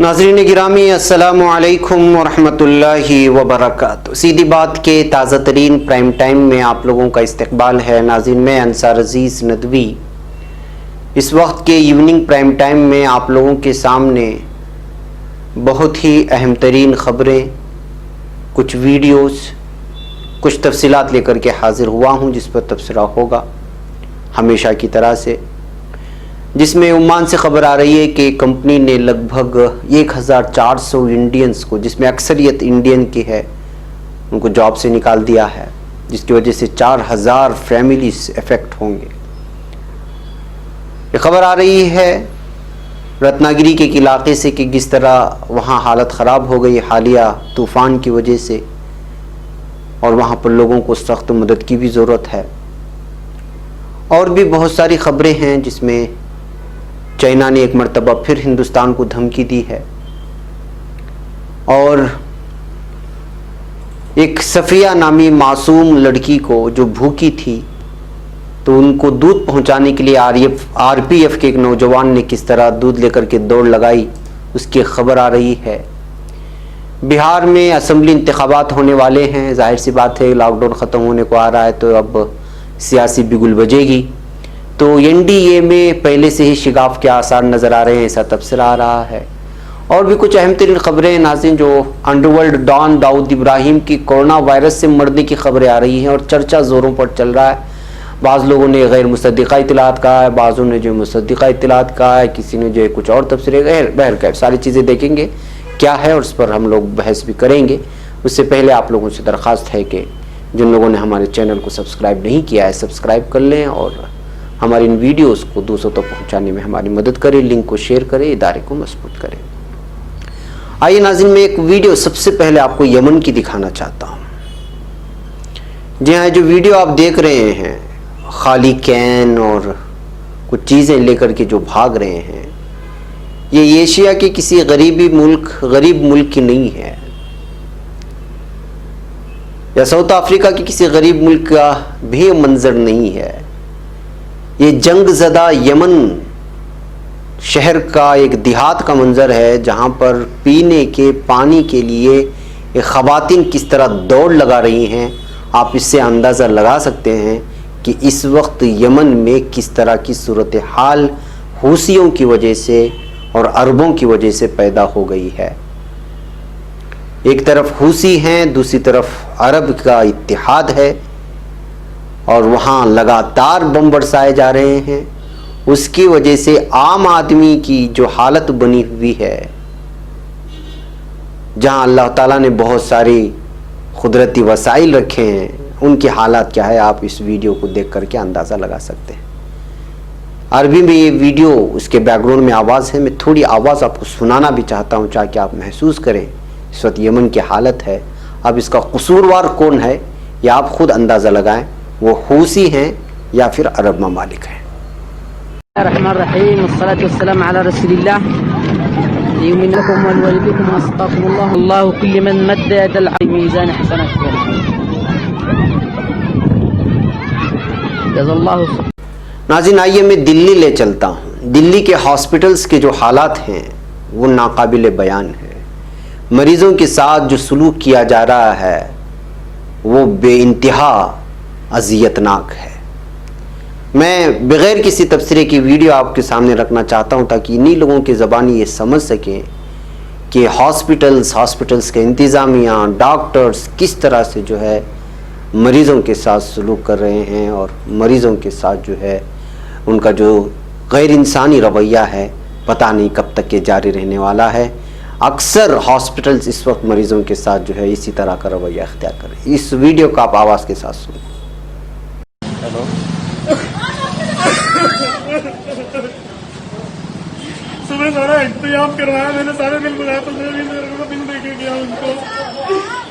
ناظرین گرامی السلام علیکم ورحمۃ اللہ وبرکاتہ۔ سیدھی بات کے تازہ ترین پرائم ٹائم میں آپ لوگوں کا استقبال ہے۔ ناظرین میں انصار عزیز ندوی اس وقت کے ایوننگ پرائم ٹائم میں آپ لوگوں کے سامنے بہت ہی اہم ترین خبریں، کچھ ویڈیوز، کچھ تفصیلات لے کر کے حاضر ہوا ہوں جس پر تبصرہ ہوگا ہمیشہ کی طرح سے، جس میں عمان سے خبر آ رہی ہے کہ کمپنی نے لگ بھگ 1400 انڈینز کو، جس میں اکثریت انڈین کی ہے، ان کو جاب سے نکال دیا ہے، جس کی وجہ سے 4000 فیملیز افیکٹ ہوں گے۔ یہ خبر آ رہی ہے رتناگری کے ایک علاقے سے کہ کس طرح وہاں حالت خراب ہو گئی حالیہ طوفان کی وجہ سے، اور وہاں پر لوگوں کو سخت مدد کی بھی ضرورت ہے۔ اور بھی بہت ساری خبریں ہیں جس میں چائنا نے ایک مرتبہ پھر ہندوستان کو دھمکی دی ہے، اور ایک صفیہ نامی معصوم لڑکی کو جو بھوکی تھی تو ان کو دودھ پہنچانے کے لیے آر پی ایف کے ایک نوجوان نے کس طرح دودھ لے کر کے دوڑ لگائی، اس کی خبر آ رہی ہے۔ بہار میں اسمبلی انتخابات ہونے والے ہیں، ظاہر سی بات ہے لاک ڈاؤن ختم ہونے کو آ رہا ہے تو اب سیاسی بگل بجے گی، تو این ڈی اے میں پہلے سے ہی شگاف کے آثار نظر آ رہے ہیں، ایسا تبصرہ آ رہا ہے۔ اور بھی کچھ اہم ترین خبریں ناظرین، جو انڈر ورلڈ ڈان داؤد ابراہیم کی کورونا وائرس سے مرنے کی خبریں آ رہی ہیں اور چرچا زوروں پر چل رہا ہے۔ بعض لوگوں نے غیر مصدقہ اطلاعات کہا ہے، بعضوں نے جو مصدقہ اطلاعات کہا ہے، کسی نے جو کچھ اور تبصرے، بہرکیف ساری چیزیں دیکھیں گے کیا ہے اور اس پر ہم لوگ بحث بھی کریں گے۔ اس سے پہلے آپ لوگوں سے درخواست ہے کہ جن لوگوں نے ہمارے چینل کو سبسکرائب نہیں کیا ہے سبسکرائب کر لیں، اور ہماری ان ویڈیوز کو دوسروں تک پہنچانے میں ہماری مدد کریں، لنک کو شیئر کریں، ادارے کو مضبوط کریں۔ آئیے ناظرین میں ایک ویڈیو سب سے پہلے آپ کو یمن کی دکھانا چاہتا ہوں۔ جی ہاں، جو ویڈیو آپ دیکھ رہے ہیں خالی کین اور کچھ چیزیں لے کر کے جو بھاگ رہے ہیں، یہ ایشیا کے کسی غریب ملک کی نہیں ہے، یا ساؤتھ افریقہ کے کسی غریب ملک کا بھی منظر نہیں ہے۔ یہ جنگ زدہ یمن شہر کا ایک دیہات کا منظر ہے، جہاں پر پینے کے پانی کے لیے یہ خواتین کس طرح دوڑ لگا رہی ہیں۔ آپ اس سے اندازہ لگا سکتے ہیں کہ اس وقت یمن میں کس طرح کی صورتحال حوثیوں کی وجہ سے اور عربوں کی وجہ سے پیدا ہو گئی ہے۔ ایک طرف حوثی ہیں، دوسری طرف عرب کا اتحاد ہے، اور وہاں لگاتار بم برسائے جا رہے ہیں۔ اس کی وجہ سے عام آدمی کی جو حالت بنی ہوئی ہے، جہاں اللہ تعالیٰ نے بہت ساری قدرتی وسائل رکھے ہیں، ان کے حالات کیا ہے آپ اس ویڈیو کو دیکھ کر کے اندازہ لگا سکتے ہیں۔ عربی میں یہ ویڈیو، اس کے بیک گراؤنڈ میں آواز ہے، میں تھوڑی آواز آپ کو سنانا بھی چاہتا ہوں تاکہ آپ محسوس کریں اس وقت یمن کی حالت ہے۔ اب اس کا قصوروار کون ہے یا آپ خود اندازہ لگائیں، وہ حوثی ہیں یا پھر عرب ممالک ہیں۔ الرحمن الرحیم، والصلاة والسلام علی رسول اللہ، لیؤمن لکم ولوالدکم واستغفر اللہ، اللہ کل من مد يد العلم میزان حسنات جزا اللہ۔ ناظرین آئیے میں دلی لے چلتا ہوں۔ دلی کے ہاسپٹلز کے جو حالات ہیں وہ ناقابل بیان ہیں۔ مریضوں کے ساتھ جو سلوک کیا جا رہا ہے وہ بے انتہا اذیتناک ہے۔ میں بغیر کسی تبصرے کی ویڈیو آپ کے سامنے رکھنا چاہتا ہوں تاکہ انہی لوگوں کی زبانی یہ سمجھ سکیں کہ ہاسپٹلز کے انتظامیہ، ڈاکٹرز کس طرح سے جو ہے مریضوں کے ساتھ سلوک کر رہے ہیں، اور مریضوں کے ساتھ جو ہے ان کا جو غیر انسانی رویہ ہے پتہ نہیں کب تک یہ جاری رہنے والا ہے۔ اکثر ہاسپٹلز اس وقت مریضوں کے ساتھ جو ہے اسی طرح کا رویہ اختیار کر رہے ہیں۔ اس ویڈیو کو آپ آواز کے ساتھ سنیں۔ ہیلو، صبح سارا انتظام کروایا میں نے، سارے بل بنایا تو میں بھی بل دے کے گیا ان کو۔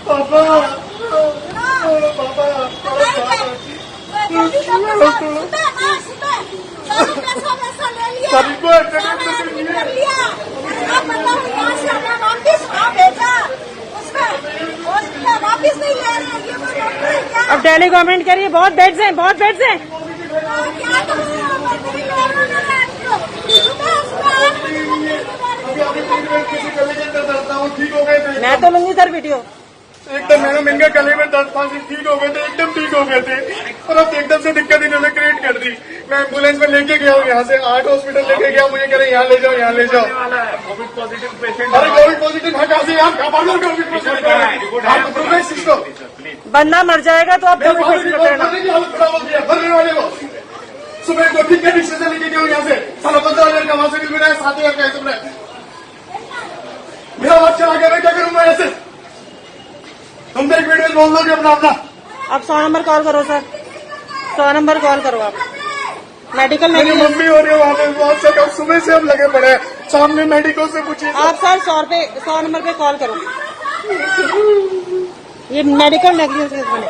پاپا اب ڈیلی گورنمنٹ کہہ رہی ہے بہت بیڈز ہیں، بہت بیڈز ہیں۔ मैं किसी गले के अंदर दर्द था, वो ठीक हो गए थे। मैं तो लूंगी सर वीडियो। एकदम मैडम इनके गले में दर्द था, ठीक हो गए थे, एकदम ठीक हो गए थे, और अब एकदम से दिक्कत इन्होंने क्रिएट कर दी। मैं एम्बुलेंस में लेके गया हूँ, यहाँ से 8 हॉस्पिटल लेके गया, मुझे कह रहे यहाँ ले जाओ, यहाँ ले जाओ। कोविड पॉजिटिव पेशेंट, अरे कोविड पॉजिटिव है कहाँ से? आप खबर कोविड इसको बंदा मर जाएगा तो आप कोविड पेशेंट बताना। भरने वाले को सुबह को ठीक है रिक्शे से लेके गया यहाँ से, 15,000 का वहां से बिल बनाया, 7,000 का ऐसे बनाया। मेरा बात चला गया, मैं क्या करूँ मैं ऐसे? तुम तो एक वीडियो बोल दो अपना अपना। आप 100 नंबर कॉल करो सर, 100 नंबर कॉल करो आप। मेडिकल मेरी नहीं, मम्मी हो रही है वहाँ पे, बहुत से कब सुबह से हम लगे पड़े हैं, सामने मेडिकल से पूछिए। आप सर 100 नंबर पे कॉल करो। ये मेडिकल नेग्लिजेंस बने।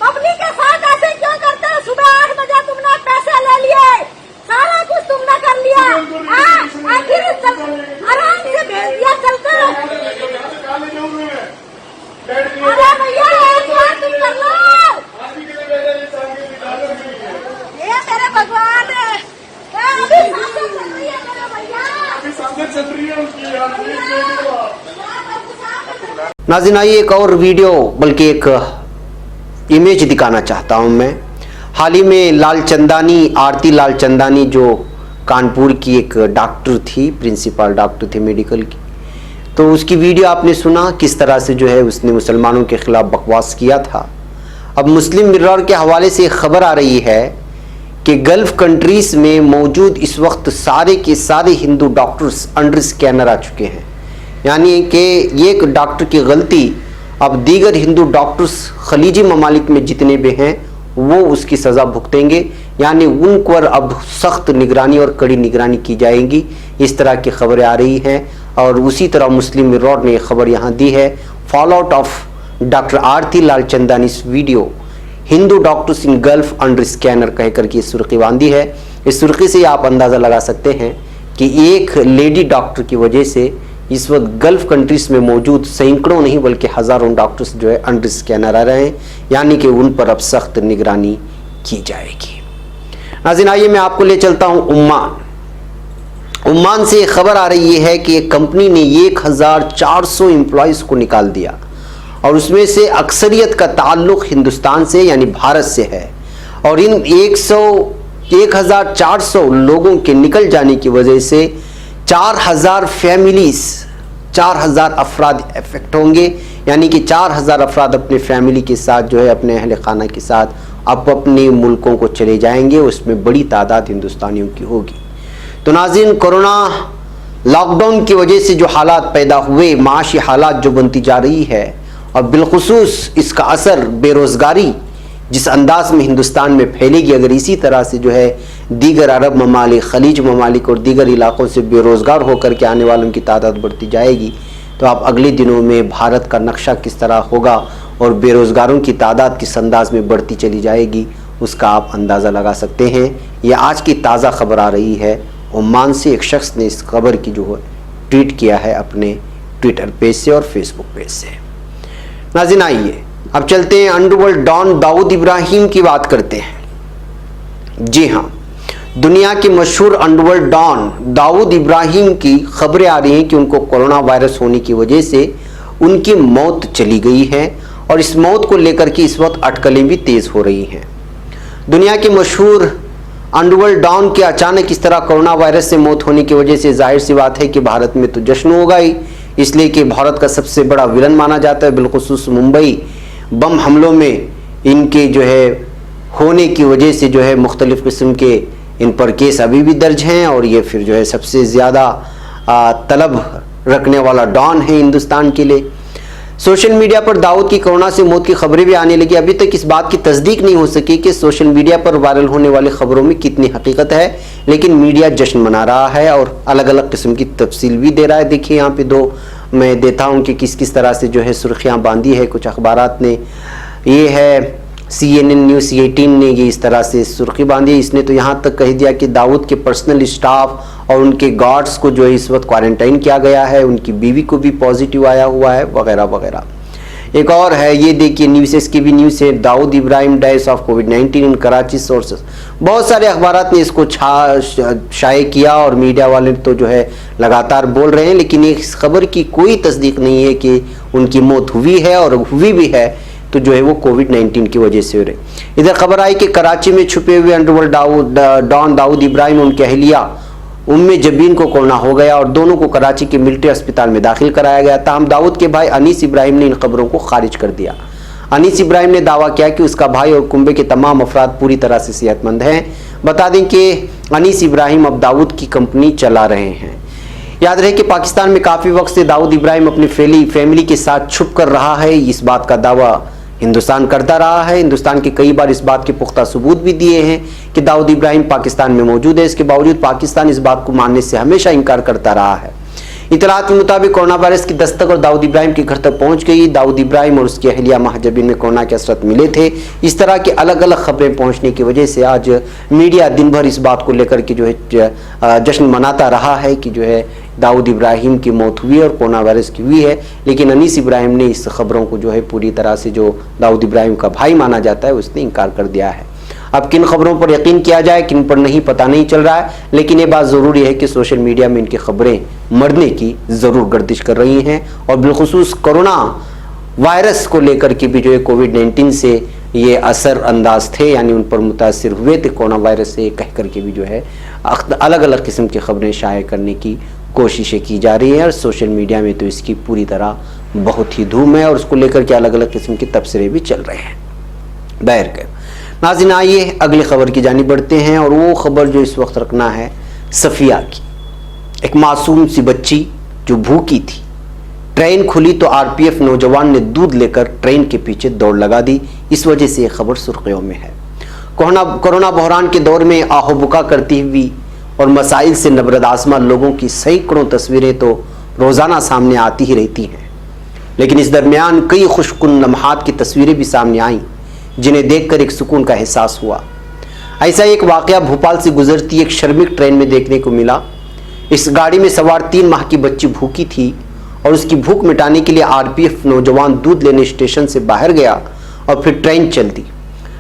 पब्लिक के साथ ऐसे क्यों करते हो? सुबह 8 बजे तुमने पैसे ले लिए, सारा कुछ तुमने कर लिया, आखिर आराम से भेज दिया, चलते रहो। अरे भैया एक बात तुम कर लो, ये तेरे भगवान है, अभी सांसें चल रही है मेरे भैया, अभी सांसें चल रही है उनकी यार। नाज़रीन आइए एक और वीडियो बल्कि एक इमेज दिखाना चाहता हूं मैं। हाल ही में लालचंदानी, आरती लालचंदानी जो कानपुर की एक डॉक्टर थी, प्रिंसिपल डॉक्टर थी मेडिकल की, तो उसकी वीडियो आपने सुना किस तरह से जो है उसने मुसलमानों के खिलाफ बकवास किया था। अब मुस्लिम मिरर के हवाले से खबर आ रही है कि गल्फ कंट्रीज में मौजूद इस वक्त सारे के सारे हिंदू डॉक्टर्स अंडर स्कैनर आ चुके हैं, यानी कि एक डॉक्टर की गलती अब दीगर हिंदू डॉक्टर्स खलीजी ममालिक में जितने भी हैं वो उसकी सज़ा भुगतेंगे, यानी उन पर अब सख्त निगरानी और कड़ी निगरानी की जाएगी। इस तरह की खबरें आ रही हैं और उसी तरह मुस्लिम मिरर ने खबर यहाँ दी है। Fall out of doctor Aarti Lalchandani video, Hindu doctors in gulf under scanner कह करके सुर्खी बांधी है। इस सुर्खी से आप अंदाज़ा लगा सकते हैं कि एक लेडी डॉक्टर की वजह से इस वक्त गल्फ कंट्रीज में मौजूद सैकड़ों नहीं बल्कि हज़ारों डॉक्टर्स जो है अंडर स्कैनर आ रहे हैं, यानी कि उन पर अब सख्त निगरानी की जाएगी। नाज़रीन आइए मैं आपको ले चलता हूँ उम्मान से खबर आ रही है कि एक कंपनी ने 1400 एम्प्लॉयज़ को निकाल दिया और उसमें से अक्सरियत का ताल्लुक़ हिंदुस्तान से यानी भारत से है, और इन 1400 लोगों के निकल जाने की वजह से 4000 फैमिलीज, 4000 अफराद इफेक्ट होंगे, यानी कि 4000 अफराद अपने फैमिली के साथ जो है अपने अहल खाना के साथ अपने मुल्कों को चले जाएंगे। उसमें बड़ी तादाद हिंदुस्तानियों की होगी। तो नाज़रीन, कोरोना लॉकडाउन की वजह से जो हालात पैदा हुए, माशी हालात जो बनती जा रही है, और बिलखुसूस इसका असर बेरोज़गारी जिस अंदाज में हिंदुस्तान में फैलेगी, अगर इसी तरह से जो है दीगर अरब ममालिक, खलीज ममालिक और दीगर इलाकों से बेरोज़गार होकर के आने वालों की तादाद बढ़ती जाएगी, तो आप अगले दिनों में भारत का नक्शा किस तरह होगा और बेरोज़गारों की तादाद किस अंदाज में बढ़ती चली जाएगी उसका आप अंदाज़ा लगा सकते हैं। यह आज की ताज़ा खबर आ रही है ओमान से। एक शख्स ने इस खबर की जो है ट्वीट किया है अपने ट्विटर पेज से और फेसबुक पेज से। नाज़रीन आइए अब चलते हैं अंडरवर्ल्ड डॉन दाऊद इब्राहिम की बात करते हैं। जी हाँ, दुनिया के मशहूर अंडरवर्ल्ड डॉन दाऊद इब्राहिम की खबरें आ रही हैं कि उनको कोरोना वायरस होने की वजह से उनकी मौत चली गई है, और इस मौत को लेकर के इस वक्त अटकलें भी तेज़ हो रही हैं। दुनिया के मशहूर अंडरवर्ल्ड डॉन की अचानक इस तरह कोरोना वायरस से मौत होने की वजह से जाहिर सी बात है कि भारत में तो जश्न होगा ही, इसलिए कि भारत का सबसे बड़ा विलन माना जाता है। बिलखुसूस मुंबई बम हमलों में इनके जो है होने की वजह से जो है मुख्तलिफ़ किस्म के इन पर केस अभी भी दर्ज हैं, और ये फिर जो है सबसे ज़्यादा तलब रखने वाला डॉन है हिंदुस्तान के लिए। सोशल मीडिया पर दाऊद की कोरोना से मौत की खबरें भी आने लगी। अभी तक इस बात की तस्दीक नहीं हो सकी कि सोशल मीडिया पर वायरल होने वाली खबरों में कितनी हकीकत है, लेकिन मीडिया जश्न मना रहा है और अलग अलग किस्म की तफसील भी दे रहा है। देखिए यहाँ पे दो मैं देता हूँ कि किस किस तरह से जो है सुर्खियाँ बांधी है कुछ अखबारात ने। ये है CNN न्यूज़ 18 ने ये इस तरह से सुर्खी बांधी। इसने तो यहाँ तक कह दिया कि दाऊद के पर्सनल स्टाफ और उनके गार्ड्स को जो है इस वक्त क्वारंटाइन किया गया है, उनकी बीवी को भी पॉजिटिव आया हुआ है वगैरह वगैरह। ایک اور ہے, یہ دیکھیے نیوز کی بھی نیوز ہے, داؤد ابراہیم ڈائز آف کووڈ-19 ان کراچی سورسز. بہت سارے اخبارات نے اس کو شائع کیا اور میڈیا والے تو جو ہے لگاتار بول رہے ہیں, لیکن اس خبر کی کوئی تصدیق نہیں ہے کہ ان کی موت ہوئی ہے, اور ہوئی بھی ہے تو جو ہے وہ کووڈ-19 کی وجہ سے ہو رہے. ادھر خبر آئی کہ کراچی میں چھپے ہوئے انڈرورلڈ ڈان داؤد ابراہیم ان کی اہلیہ جبین کو کورونا ہو گیا اور دونوں کو کراچی کے ملٹری اسپتال میں داخل کرایا گیا. تاہم داؤد کے بھائی انیس ابراہیم نے ان خبروں کو خارج کر دیا. انیس ابراہیم نے دعویٰ کیا کہ اس کا بھائی اور کنبے کے تمام افراد پوری طرح سے صحت مند ہیں. بتا دیں کہ انیس ابراہیم اب داؤد کی کمپنی چلا رہے ہیں. یاد رہے کہ پاکستان میں کافی وقت سے داؤد ابراہیم اپنی فیملی کے ساتھ چھپ کر رہا ہے. اس بات کا دعویٰ ہندوستان کرتا رہا ہے. ہندوستان کے کئی بار اس بات کے پختہ ثبوت بھی دیے ہیں کہ داؤد ابراہیم پاکستان میں موجود ہے. اس کے باوجود پاکستان اس بات کو ماننے سے ہمیشہ انکار کرتا رہا ہے. اطلاعات کے مطابق کورونا وائرس کی دستک اور داؤد ابراہیم کے گھر تک پہنچ گئی. داؤد ابراہیم اور اس کی اہلیہ مہجبین میں کورونا کے اثرات ملے تھے. اس طرح کی الگ الگ خبریں پہنچنے کی وجہ سے آج میڈیا دن بھر اس بات کو لے کر کے جو ہے جشن مناتا رہا ہے کہ جو ہے داؤد ابراہیم کی موت ہوئی اور کورونا وائرس کی ہوئی ہے. لیکن انیس ابراہیم نے اس خبروں کو جو ہے پوری طرح سے, جو داؤد ابراہیم کا بھائی مانا جاتا ہے, اس نے انکار کر دیا ہے. اب کن خبروں پر یقین کیا جائے کن پر نہیں پتہ نہیں چل رہا ہے, لیکن یہ بات ضروری ہے کہ سوشل میڈیا میں ان کی خبریں مرنے کی ضرور گردش کر رہی ہیں, اور بالخصوص کورونا وائرس کو لے کر کے بھی جو ہے کووڈ-19 سے یہ اثر انداز تھے, یعنی ان پر متاثر ہوئے تھے کورونا وائرس سے کہہ کر کے بھی جو ہے الگ الگ قسم کی خبریں شائع کرنے کی کوششیں کی جا رہی ہیں. اور سوشل میڈیا میں تو اس کی پوری طرح بہت ہی دھوم ہے, اور اس کو لے کر کے الگ الگ قسم کے تبصرے بھی چل رہے ہیں. بہر ناظرین, آئیے اگلی خبر کی جانب بڑھتے ہیں, اور وہ خبر جو اس وقت رکھنا ہے صفیہ کی. ایک معصوم سی بچی جو بھوکی تھی, ٹرین کھلی تو RPF نوجوان نے دودھ لے کر ٹرین کے پیچھے دوڑ لگا دی. اس وجہ سے یہ خبر سرخیوں میں ہے. کورونا بحران کے دور میں آہو بکا کرتی ہوئی اور مسائل سے نبرد آزما لوگوں کی سینکڑوں تصویریں تو روزانہ سامنے آتی ہی رہتی ہیں, لیکن اس درمیان کئی خوشکن لمحات کی تصویریں بھی سامنے آئیں جنہیں دیکھ کر ایک سکون کا احساس ہوا. ایسا ایک واقعہ بھوپال سے گزرتی ایک شرمک ٹرین میں دیکھنے کو ملا. اس گاڑی میں سوار 3 ماہ کی بچی بھوکی تھی, اور اس کی بھوک مٹانے کے لیے RPF نوجوان دودھ لینے اسٹیشن سے باہر گیا اور پھر ٹرین چل دی.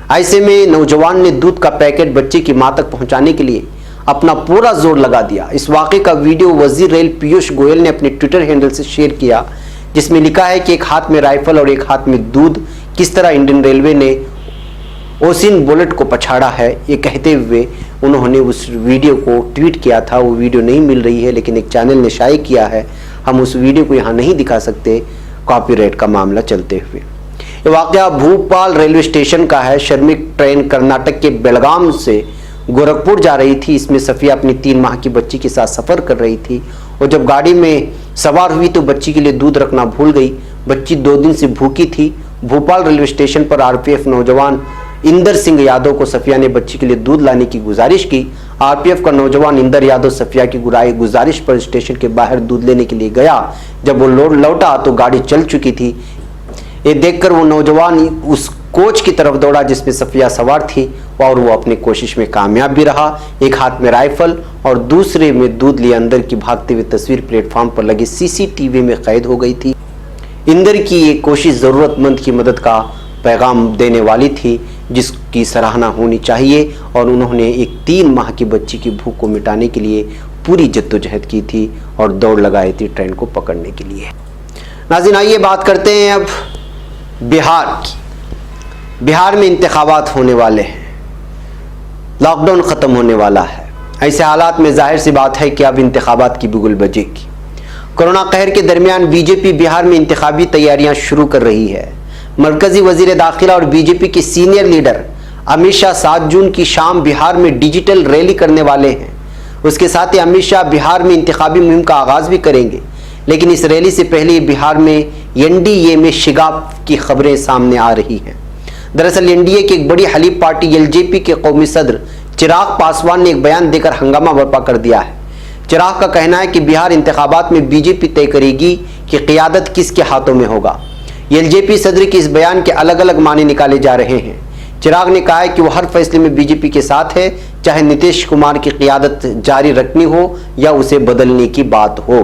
ایسے میں نوجوان نے دودھ کا پیکٹ بچے کی ماں تک پہنچانے کے لیے اپنا پورا زور لگا دیا. اس واقعے کا ویڈیو وزیر ریل پیوش گوئل نے اپنے ٹویٹر ہینڈل سے شیئر کیا, جس میں لکھا ہے کہ ایک ہاتھ میں رائفل اور ایک ہاتھ میں دودھ, کس طرح انڈین ریلوے نے اوسین بولٹ کو پچھاڑا ہے. یہ کہتے ہوئے انہوں نے اس ویڈیو کو ٹویٹ کیا تھا. وہ ویڈیو نہیں مل رہی ہے, لیکن ایک چینل نے شائع کیا ہے. ہم اس ویڈیو کو یہاں نہیں دکھا سکتے کاپی رائٹ کا معاملہ چلتے ہوئے. یہ واقعہ بھوپال ریلوے اسٹیشن کا ہے. شرمک ٹرین کرناٹک کے بیلگام سے گورکھپور جا رہی تھی. اس میں صفیہ اپنی 3 ماہ کی بچی کے ساتھ سفر کر رہی تھی, اور جب گاڑی میں سوار ہوئی تو بچی کے لیے دودھ رکھنا بھول گئی. بچی 2 دن سے بھوکی تھی. بھوپال ریلوے اسٹیشن پر RPF نوجوان اندر سنگھ یادو کو صفیہ نے بچی کے لیے دودھ لانے کی گزارش کی. RPF کا نوجوان اندر یادو صفیہ کی گزارش پر اسٹیشن کے باہر دودھ لینے کے لیے گیا. جب وہ لوٹا تو گاڑی چل چکی تھی. یہ دیکھ کر وہ نوجوان اس کوچ کی طرف دوڑا جس میں صفیہ سوار تھی, اور وہ اپنی کوشش میں کامیاب بھی رہا. ایک ہاتھ میں رائفل اور دوسرے میں دودھ لیے اندر کی بھاگتے ہوئے تصویر پلیٹ فارم پر لگے CCTV میں قید ہو گئی تھی. اندر کی یہ کوشش ضرورت مند کی مدد کا پیغام دینے والی تھی, جس کی سراہنا ہونی چاہیے. اور انہوں نے ایک 3 ماہ کی بچی کی بھوک کو مٹانے کے لیے پوری جدوجہد کی تھی اور دوڑ لگائی تھی ٹرین کو پکڑنے کے لیے. ناظرین, آئیے بات کرتے ہیں اب بہار کی. بہار میں انتخابات ہونے والے ہیں, لاک ڈاؤن ختم ہونے والا ہے. ایسے حالات میں ظاہر سی بات ہے کہ اب انتخابات کی بگل بجے گی. کورونا قہر کے درمیان BJP بہار میں انتخابی تیاریاں شروع کر رہی ہے. مرکزی وزیر داخلہ اور BJP کے سینئر لیڈر امت شاہ 7 جون کی شام بہار میں ڈیجیٹل ریلی کرنے والے ہیں. اس کے ساتھ ہی امت شاہ بہار میں انتخابی مہم کا آغاز بھی کریں گے. لیکن اس ریلی سے پہلے بہار میں NDA میں شگاف کی خبریں سامنے آ رہی ہیں. دراصل NDA کی ایک بڑی حلیف پارٹی LJP کے قومی صدر چراغ پاسوان نے ایک بیان دے کر ہنگامہ برپا کر دیا ہے. چراغ کا کہنا ہے کہ بہار انتخابات میں BJP طے کرے گی کہ قیادت کس کے ہاتھوں میں ہوگا. LJP صدر کے اس بیان کے الگ الگ معنی نکالے جا رہے ہیں. چراغ نے کہا ہے کہ وہ ہر فیصلے میں BJP کے ساتھ ہے, چاہے نتیش کمار کی قیادت جاری رکھنی ہو یا اسے بدلنے کی بات ہو.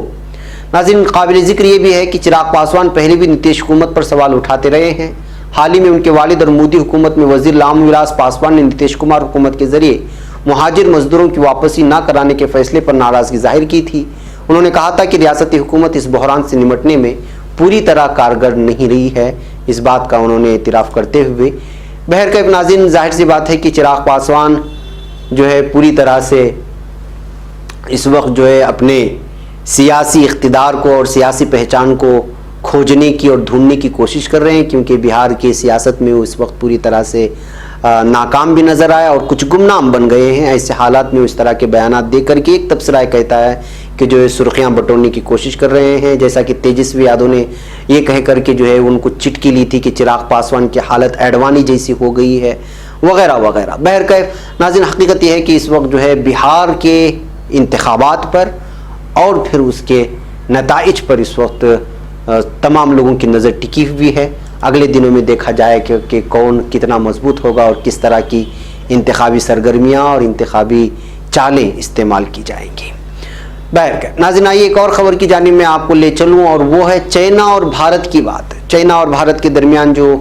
नाज़रीन, काबिल ज़िक्र ये भी है कि चिराग पासवान पहले भी नीतीश हुकूमत पर सवाल उठाते रहे हैं। हाल ही में उनके वालिद और मोदी हुकूमत में वज़ीर लाम विलास पासवान ने नीतीश कुमार हुकूमत के जरिए मुहाजिर मजदूरों की वापसी न कराने के फैसले पर नाराज़गी जाहिर की थी। उन्होंने कहा था कि रियासती हुकूमत इस बहरान से निपटने में पूरी तरह कारगर नहीं रही है। इस बात का उन्होंने एतराफ़ करते हुए बहरकैफ नाज़रीन, जाहिर सी बात है कि चिराग पासवान जो है पूरी तरह से इस वक्त जो है अपने सियासी इख्तिदार को और सियासी पहचान को खोजने की और ढूंढने की कोशिश कर रहे हैं, क्योंकि बिहार की सियासत में वो इस वक्त पूरी तरह से नाकाम भी नज़र आया और कुछ गुमनाम बन गए हैं। ऐसे हालात में इस तरह के बयानात दे करके एक तबसरा कहता है कि जो है सुर्खियाँ बटोरने की कोशिश कर रहे हैं, जैसा कि तेजस्वी यादव ने ये कह करके जो है उनको चिटकी ली थी कि चिराग पासवान की हालत एडवानी जैसी हो गई है, वगैरह वगैरह। बहरकैफ नाज़रीन, हकीकत यह है कि इस वक्त जो है बिहार के इंतखाबात पर और फिर उसके नताइज पर इस वक्त तमाम लोगों की नज़र टिकी हुई है। अगले दिनों में देखा जाए कि कौन कितना मजबूत होगा और किस तरह की इंतखाबी सरगर्मियाँ और इंतखाबी चालें इस्तेमाल की जाएंगी। बहरकैफ नाज़रीन, आइए एक और ख़बर की जानिब मैं आपको ले चलूँ, और वो है चाइना और भारत की बात। चाइना और भारत के दरमियान जो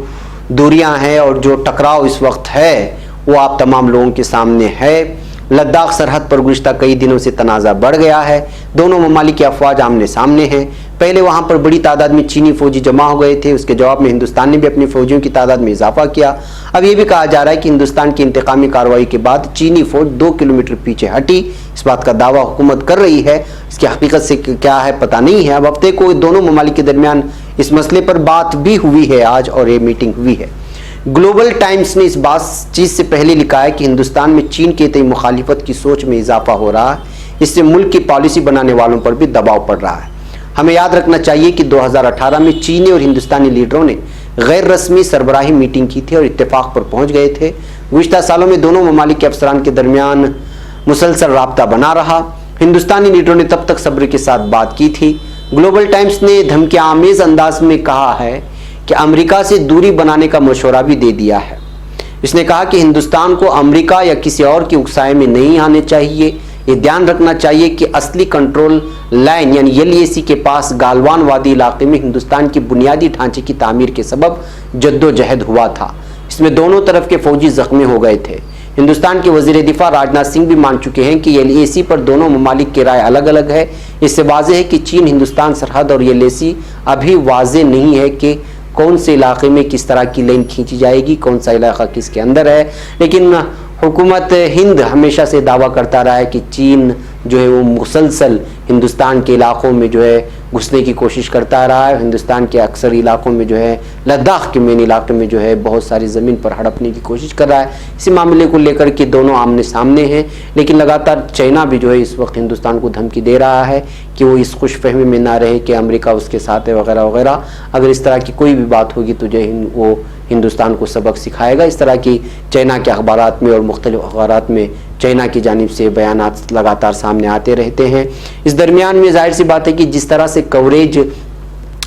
दूरियां हैं और जो टकराव इस वक्त है वो आप तमाम लोगों के सामने है। लद्दाख सरहद पर गुज़िश्ता कई दिनों से तनाज़ा बढ़ गया है। दोनों ममालिक की अफवाज आमने सामने हैं। पहले वहाँ पर बड़ी तादाद में चीनी फौजी जमा हो गए थे, उसके जवाब में हिंदुस्तान ने भी अपनी फौजियों की तादाद में इजाफा किया। अब ये भी कहा जा रहा है कि हिंदुस्तान की इंतकामी कार्रवाई के बाद चीनी फौज 2 किलोमीटर पीछे हटी। इस बात का दावा हुकूमत कर रही है, इसकी हकीकत से क्या है पता नहीं है। अब हफ्ते को दोनों ममालिक के दरमियान इस मसले पर बात भी हुई है आज, और ये मीटिंग हुई है। ग्लोबल टाइम्स ने इस चीज़ से पहले लिखा है कि हिंदुस्तान में चीन के तय मुखालिफत की सोच में इजाफा हो रहा है, इससे मुल्क की पॉलिसी बनाने वालों पर भी दबाव पड़ रहा है। हमें याद रखना चाहिए कि 2018 में चीनी और हिंदुस्तानी लीडरों ने गैर रस्मी सरबराही मीटिंग की थी और इत्तेफाक पर पहुंच गए थे। गुज़िश्ता सालों में दोनों ममालिक के अफसरान के दरमियान मुसलसल राब्ता बना रहा। हिंदुस्तानी लीडरों ने तब तक सब्र के साथ बात की थी। ग्लोबल टाइम्स ने धमकी आमेज अंदाज में कहा है कि अमेरिका से दूरी बनाने का मशवरा भी दे दिया है। इसने कहा कि हिंदुस्तान को अमेरिका या किसी और की उकसाए में नहीं आने चाहिए। ये ध्यान रखना चाहिए कि असली कंट्रोल लाइन यानी LAC के पास गालवान वादी इलाके में हिंदुस्तान की बुनियादी ढांचे की तामीर के सबब जद्दोजहद हुआ था। इसमें दोनों तरफ के फौजी जख्मी हो गए थे। हिंदुस्तान के वजीर दिफा राजनाथ सिंह भी मान चुके हैं कि LAC पर दोनों ममालिक की राय अलग अलग है। इससे वाज़ेह है कि चीन हिंदुस्तान सरहद और LAC अभी वाज़ेह नहीं है कि कौन से इलाके में किस तरह की लाइन खींची जाएगी, कौन सा इलाका किसके अंदर है। लेकिन हुकूमत हिंद हमेशा से दावा करता रहा है कि चीन जो है वो मुसलसल हिंदुस्तान के इलाकों में जो है घुसने की कोशिश करता रहा है। हिंदुस्तान के अक्सर इलाकों में जो है लद्दाख के मेन इलाके में जो है बहुत सारी ज़मीन पर हड़पने की कोशिश कर रहा है। इसी मामले को लेकर के दोनों आमने सामने हैं, लेकिन लगातार चाइना भी जो है इस वक्त हिंदुस्तान को धमकी दे रहा है कि वो इस खुशफहमी में ना रहे कि अमेरिका उसके साथ है वगैरह वगैरह। अगर इस तरह की कोई भी बात होगी तो जो वो हिंदुस्तान को सबक सिखाएगा। इस तरह की चाइना के अखबारात में और मुख्तलिफ अखबारात में चाइना की जानिब से बयानात लगातार सामने आते रहते हैं। इस दरमियान में जाहिर सी बात है कि जिस तरह से कवरेज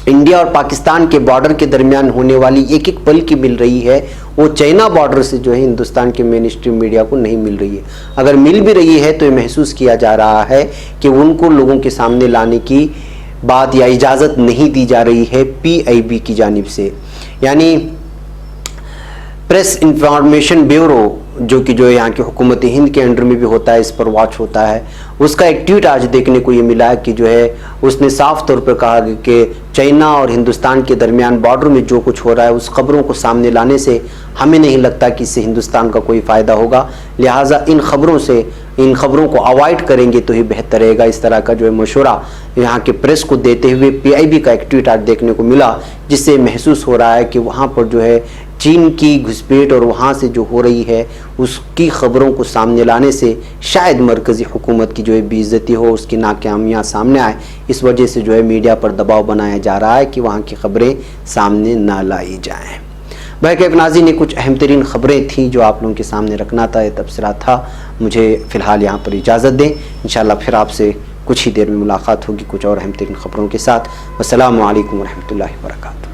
इंडिया और पाकिस्तान के बॉर्डर के दरमियान होने वाली एक एक पल की मिल रही है, वो चाइना बॉर्डर से जो है हिंदुस्तान के मेन स्ट्रीम मीडिया को नहीं मिल रही है। अगर मिल भी रही है तो ये महसूस किया जा रहा है कि उनको लोगों के सामने लाने की बात या इजाज़त नहीं दी जा रही है PIB की जानिब से, यानी प्रेस इंफॉर्मेशन ब्यूरो जो कि जो यहाँ की हुकूमत हिंद के अंडर में भी होता है, इस पर वॉच होता है। उसका एक ट्वीट आज देखने को ये मिला है कि जो है उसने साफ तौर पर कहा कि चाइना और हिंदुस्तान के दरमियान बॉर्डर में जो कुछ हो रहा है उस खबरों को सामने लाने से हमें नहीं लगता कि इससे हिंदुस्तान का कोई फ़ायदा होगा, लिहाजा इन खबरों को अवॉइड करेंगे तो ही बेहतर रहेगा। इस तरह का जो है मशवरा यहाँ के प्रेस को देते हुए PIB का एक ट्वीट आज देखने को मिला, जिससे महसूस हो रहा है कि वहाँ पर जो है चीन की घुसपैठ और वहाँ से जो हो रही है उसकी खबरों को सामने लाने से शायद मरकज़ी हुकूमत की जो है बेइज्जती हो, उसकी नाकामियाँ सामने आए। इस वजह से जो है मीडिया पर दबाव बनाया जा रहा है कि वहाँ की खबरें सामने ना लाई जाएँ। बहरकैफ नाज़रीन, ये कुछ अहम तरीन खबरें थीं जो आप लोगों के सामने रखना था, ये तबसरा था। मुझे फ़िलहाल यहाँ पर इजाज़त दें, इंशाअल्लाह फिर आपसे कुछ ही देर में मुलाकात होगी कुछ और अहम तरीन खबरों के साथ। अस्सलामु अलैकुम व रहमतुल्लाहि व बरकातुहू।